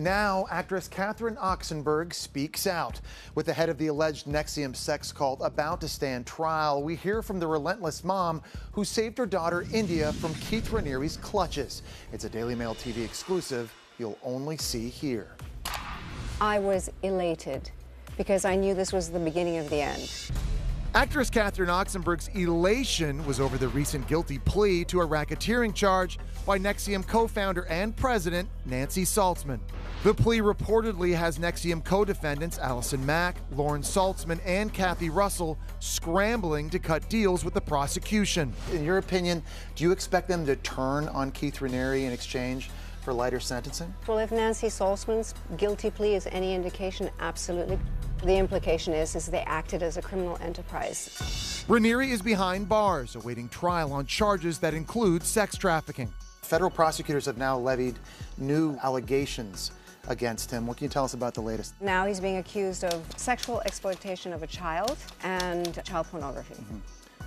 Now, actress Catherine Oxenberg speaks out. With the head of the alleged Nxivm sex cult about to stand trial, we hear from the relentless mom who saved her daughter India from Keith Raniere's clutches. It's a DailyMailTV exclusive you'll only see here. I was elated because I knew this was the beginning of the end. Actress Catherine Oxenberg's elation was over the recent guilty plea to a racketeering charge by Nxivm co-founder and president Nancy Saltzman. The plea reportedly has Nxivm co-defendants Allison Mack, Lauren Saltzman, and Kathy Russell scrambling to cut deals with the prosecution. In your opinion, do you expect them to turn on Keith Raniere in exchange for lighter sentencing? Well, if Nancy Saltzman's guilty plea is any indication, absolutely. The implication is they acted as a criminal enterprise. Raniere is behind bars, awaiting trial on charges that include sex trafficking. Federal prosecutors have now levied new allegations against him. What can you tell us about the latest? Now he's being accused of sexual exploitation of a child and child pornography.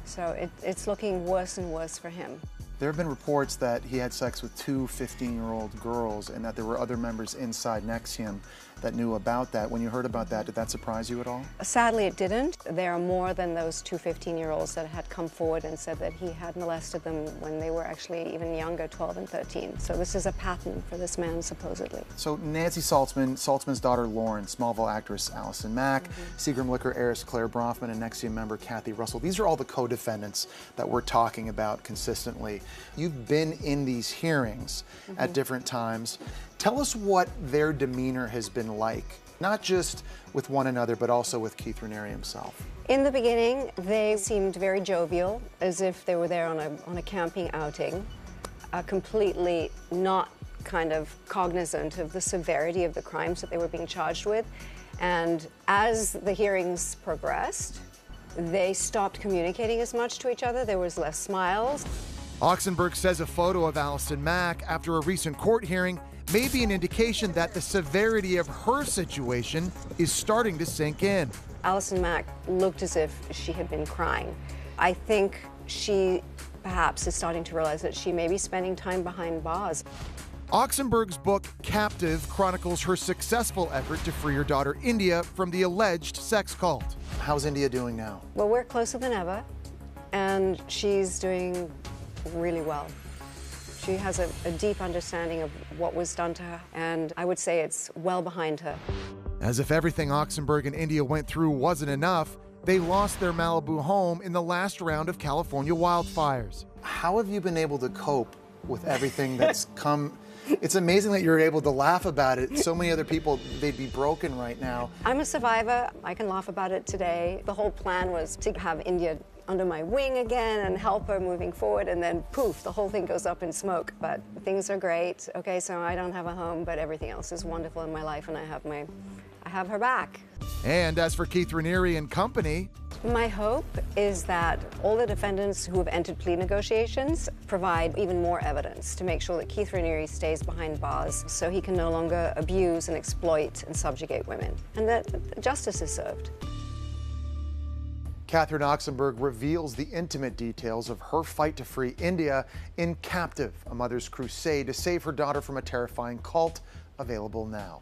So it's looking worse and worse for him. There have been reports that he had sex with two 15-year-old girls and that there were other members inside Nxivm that knew about that. When you heard about that, did that surprise you at all? Sadly, it didn't. There are more than those two 15-year-olds that had come forward and said that he had molested them when they were actually even younger, 12 and 13. So this is a pattern for this man, supposedly. So Nancy Saltzman, Saltzman's daughter Lauren, Smallville actress Allison Mack, Seagram Liquor heiress Claire Bronfman, and Nxivm member Kathy Russell. These are all the co-defendants that we're talking about consistently. You've been in these hearings at different times. Tell us what their demeanor has been like, not just with one another, but also with Keith Raniere himself. In the beginning, they seemed very jovial, as if they were there on a camping outing, completely not kind of cognizant of the severity of the crimes that they were being charged with. And as the hearings progressed, they stopped communicating as much to each other. There was less smiles. Oxenberg says a photo of Allison Mack after a recent court hearing may be an indication that the severity of her situation is starting to sink in. Allison Mack looked as if she had been crying. I think she perhaps is starting to realize that she may be spending time behind bars. Oxenberg's book, Captive, chronicles her successful effort to free her daughter India from the alleged sex cult. How's India doing now? Well, we're closer than ever, and she's doing really well. She has a deep understanding of what was done to her, and I would say it's well behind her. As if everything Oxenberg and India went through wasn't enough, they lost their Malibu home in the last round of California wildfires. How have you been able to cope with everything that's come? It's amazing that you're able to laugh about it. So many other people, they'd be broken right now. I'm a survivor. I can laugh about it today. The whole plan was to have India under my wing again and help her moving forward, and then poof, the whole thing goes up in smoke. But things are great. Okay, so I don't have a home, but everything else is wonderful in my life, and I have her back. And as for Keith Raniere and company, my hope is that all the defendants who have entered plea negotiations provide even more evidence to make sure that Keith Raniere stays behind bars so he can no longer abuse and exploit and subjugate women, and that justice is served. Catherine Oxenberg reveals the intimate details of her fight to free India in Captive, a mother's crusade to save her daughter from a terrifying cult, available now.